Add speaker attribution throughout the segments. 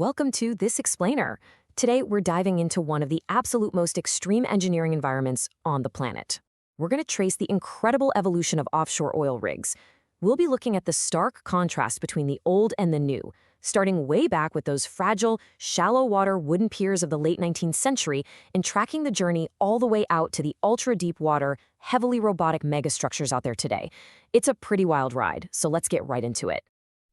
Speaker 1: welcome to This Explainer. Today, we're diving into one of the absolute most extreme engineering environments on the planet. We're going to trace the incredible evolution of offshore oil rigs. We'll be looking at the stark contrast between the old and the new, starting way back with those fragile, shallow water wooden piers of the late 19th century and tracking the journey all the way out to the ultra-deep water, heavily robotic megastructures out there today. It's a pretty wild ride, so let's get right into it.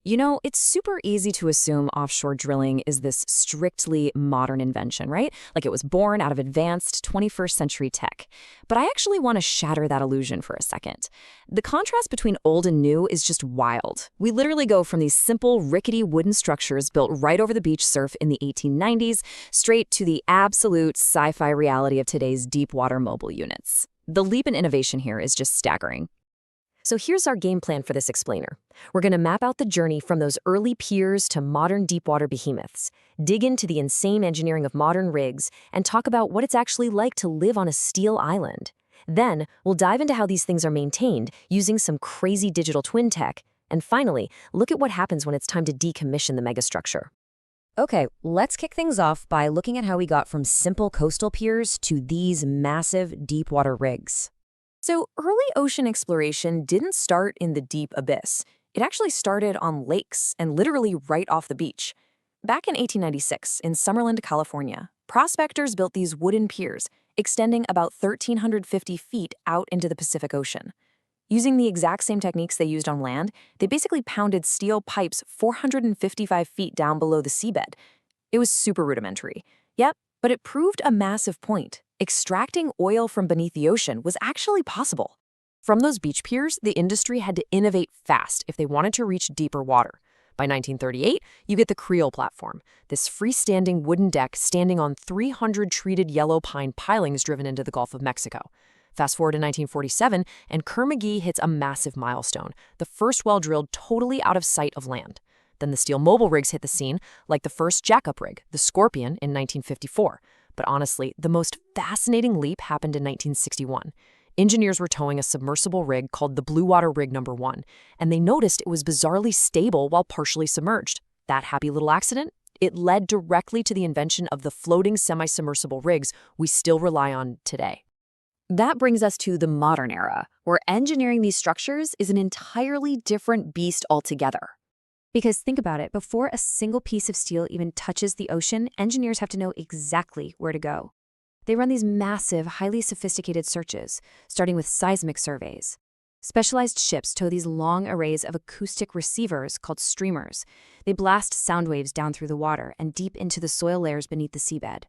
Speaker 1: You know, it's super easy to assume offshore drilling is this strictly modern invention, right? Like it was born out of advanced 21st century tech. But I actually want to shatter that illusion for a second. The contrast between old and new is just wild. We literally go from these simple, rickety wooden structures built right over the beach surf in the 1890s straight to the absolute sci-fi reality of today's deep water mobile units. The leap in innovation here is just staggering. So here's our game plan for this explainer. We're going to map out the journey from those early piers to modern deepwater behemoths, dig into the insane engineering of modern rigs, and talk about what it's actually like to live on a steel island. Then, we'll dive into how these things are maintained using some crazy digital twin tech. And finally, look at what happens when it's time to decommission the megastructure. Okay, let's kick things off by looking at how we got from simple coastal piers to these massive deepwater rigs. So early ocean exploration didn't start in the deep abyss. It actually started on lakes and literally right off the beach. Back in 1896, in Summerland, California, prospectors built these wooden piers, extending about 1,350 feet out into the Pacific Ocean. Using the exact same techniques they used on land, they basically pounded steel pipes 455 feet down below the seabed. It was super rudimentary. Yep, but it proved a massive point. Extracting oil from beneath the ocean was actually possible. From those beach piers, the industry had to innovate fast if they wanted to reach deeper water. By 1938, you get the Creole platform, this freestanding wooden deck standing on 300 treated yellow pine pilings driven into the Gulf of Mexico. Fast forward to 1947, and Kerr-McGee hits a massive milestone, the first well drilled totally out of sight of land. Then the steel mobile rigs hit the scene, like the first jackup rig, the Scorpion, in 1954. But honestly, the most fascinating leap happened in 1961. Engineers were towing a submersible rig called the Blue Water Rig No. 1, and they noticed it was bizarrely stable while partially submerged. That happy little accident? It led directly to the invention of the floating semi-submersible rigs we still rely on today. That brings us to the modern era, where engineering these structures is an entirely different beast altogether. Because think about it, before a single piece of steel even touches the ocean, engineers have to know exactly where to go. They run these massive, highly sophisticated searches, starting with seismic surveys. Specialized ships tow these long arrays of acoustic receivers called streamers. They blast sound waves down through the water and deep into the soil layers beneath the seabed.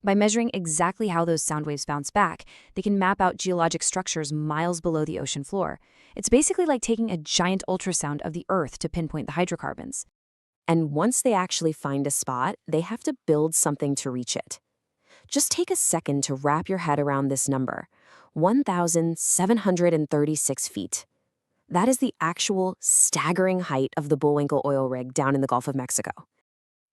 Speaker 1: By measuring exactly how those sound waves bounce back, they can map out geologic structures miles below the ocean floor. It's basically like taking a giant ultrasound of the Earth to pinpoint the hydrocarbons. And once they actually find a spot, they have to build something to reach it. Just take a second to wrap your head around this number, 1,736 feet. That is the actual staggering height of the Bullwinkle oil rig down in the Gulf of Mexico.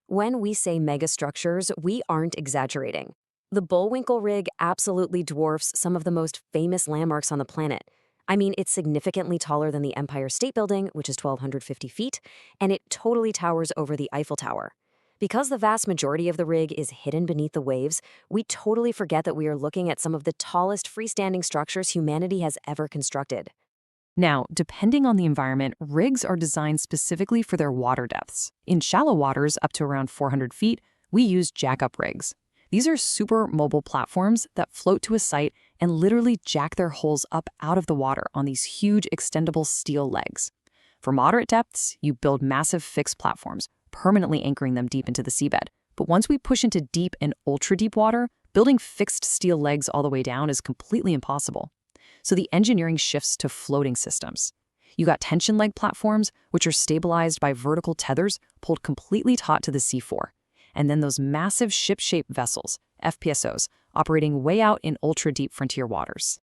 Speaker 1: When we say megastructures, we aren't exaggerating. The Bullwinkle rig absolutely dwarfs some of the most famous landmarks on the planet. I mean, it's significantly taller than the Empire State Building, which is 1,250 feet, and it totally towers over the Eiffel Tower. Because the vast majority of the rig is hidden beneath the waves, we totally forget that we are looking at some of the tallest freestanding structures humanity has ever constructed.
Speaker 2: Now, depending on the environment, rigs are designed specifically for their water depths. In shallow waters up to around 400 feet, we use jackup rigs. These are super mobile platforms that float to a site and literally jack their hulls up out of the water on these huge extendable steel legs. For moderate depths, you build massive fixed platforms, permanently anchoring them deep into the seabed. But once we push into deep and ultra-deep water, building fixed steel legs all the way down is completely impossible. So the engineering shifts to floating systems. You got tension leg platforms, which are stabilized by vertical tethers pulled completely taut to the seafloor. And then those massive ship-shaped vessels, FPSOs, operating way out in ultra-deep frontier waters.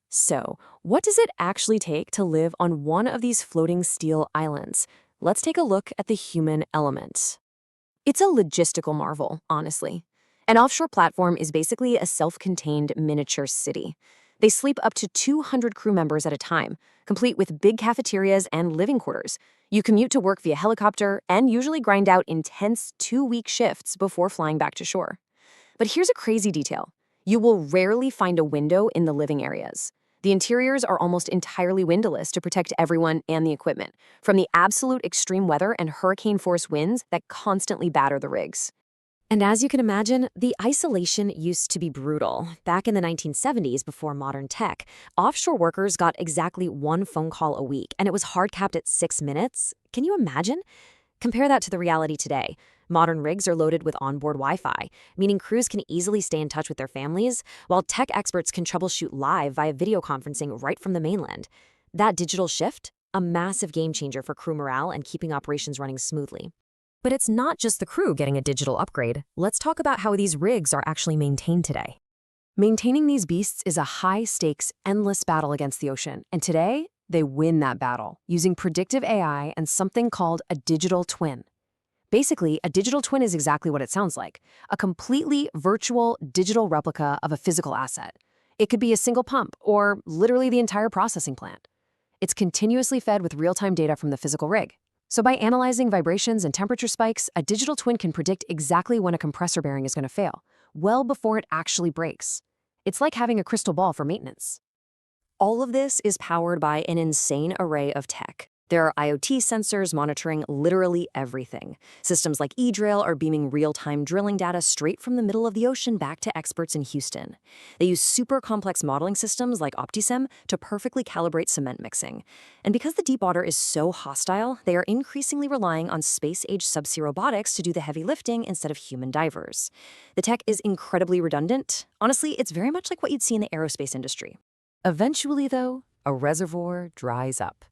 Speaker 1: So, what does it actually take to live on one of these floating steel islands? Let's take a look at the human element. It's a logistical marvel, honestly. An offshore platform is basically a self-contained miniature city. They sleep up to 200 crew members at a time, complete with big cafeterias and living quarters. You commute to work via helicopter and usually grind out intense 2-week shifts before flying back to shore. But here's a crazy detail. You will rarely find a window in the living areas. The interiors are almost entirely windowless to protect everyone and the equipment from the absolute extreme weather and hurricane-force winds that constantly batter the rigs. And as you can imagine, the isolation used to be brutal. Back in the 1970s, before modern tech, offshore workers got exactly one phone call a week, and it was hard capped at 6 minutes. Can you imagine? Compare that to the reality today. Modern rigs are loaded with onboard Wi-Fi, meaning crews can easily stay in touch with their families, while tech experts can troubleshoot live via video conferencing right from the mainland. That digital shift? A massive game changer for crew morale and keeping operations running smoothly. But it's not just the crew getting a digital upgrade. Let's talk about how these rigs are actually maintained today. Maintaining these beasts is a high-stakes, endless battle against the ocean, and today, they win that battle using predictive AI and something called a digital twin. Basically, a digital twin is exactly what it sounds like, a completely virtual digital replica of a physical asset. It could be a single pump or literally the entire processing plant. It's continuously fed with real-time data from the physical rig. So by analyzing vibrations and temperature spikes, a digital twin can predict exactly when a compressor bearing is going to fail, well before it actually breaks. It's like having a crystal ball for maintenance. All of this is powered by an insane array of tech. There are IoT sensors monitoring literally everything. Systems like eDrill are beaming real-time drilling data straight from the middle of the ocean back to experts in Houston. They use super complex modeling systems like OptiSim to perfectly calibrate cement mixing. And because the deep water is so hostile, they are increasingly relying on space-age subsea robotics to do the heavy lifting instead of human divers. The tech is incredibly redundant. Honestly, it's very much like what you'd see in the aerospace industry. Eventually, though, a reservoir dries up.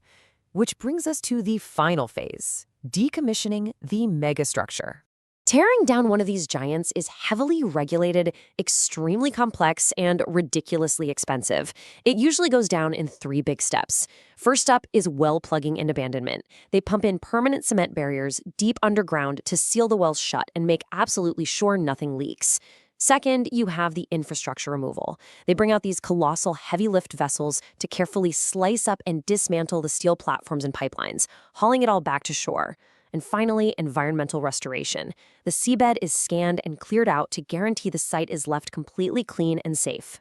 Speaker 1: Which brings us to the final phase, decommissioning the megastructure. Tearing down one of these giants is heavily regulated, extremely complex, and ridiculously expensive. It usually goes down in 3 big steps. First up is well plugging and abandonment. They pump in permanent cement barriers deep underground to seal the wells shut and make absolutely sure nothing leaks. Second, you have the infrastructure removal. They bring out these colossal heavy lift vessels to carefully slice up and dismantle the steel platforms and pipelines, hauling it all back to shore. And finally, environmental restoration. The seabed is scanned and cleared out to guarantee the site is left completely clean and safe.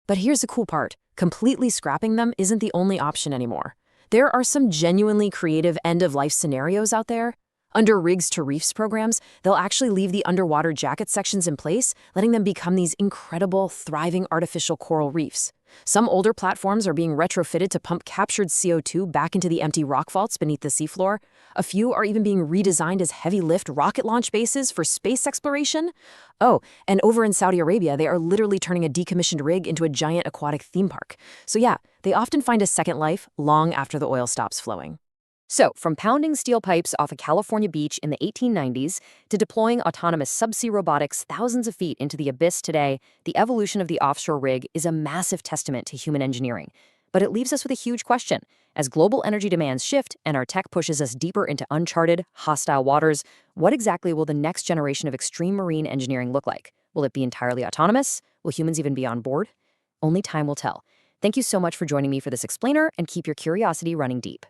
Speaker 1: But here's the cool part. Completely scrapping them isn't the only option anymore. There are some genuinely creative end-of-life scenarios out there. Under Rigs to Reefs programs, they'll actually leave the underwater jacket sections in place, letting them become these incredible, thriving artificial coral reefs. Some older platforms are being retrofitted to pump captured CO2 back into the empty rock vaults beneath the seafloor. A few are even being redesigned as heavy-lift rocket launch bases for space exploration. Oh, and over in Saudi Arabia, they are literally turning a decommissioned rig into a giant aquatic theme park. So yeah, they often find a second life long after the oil stops flowing. So, from pounding steel pipes off a California beach in the 1890s to deploying autonomous subsea robotics thousands of feet into the abyss today, the evolution of the offshore rig is a massive testament to human engineering. But it leaves us with a huge question. As global energy demands shift and our tech pushes us deeper into uncharted, hostile waters, what exactly will the next generation of extreme marine engineering look like? Will it be entirely autonomous? Will humans even be on board? Only time will tell. Thank you so much for joining me for this explainer, and keep your curiosity running deep.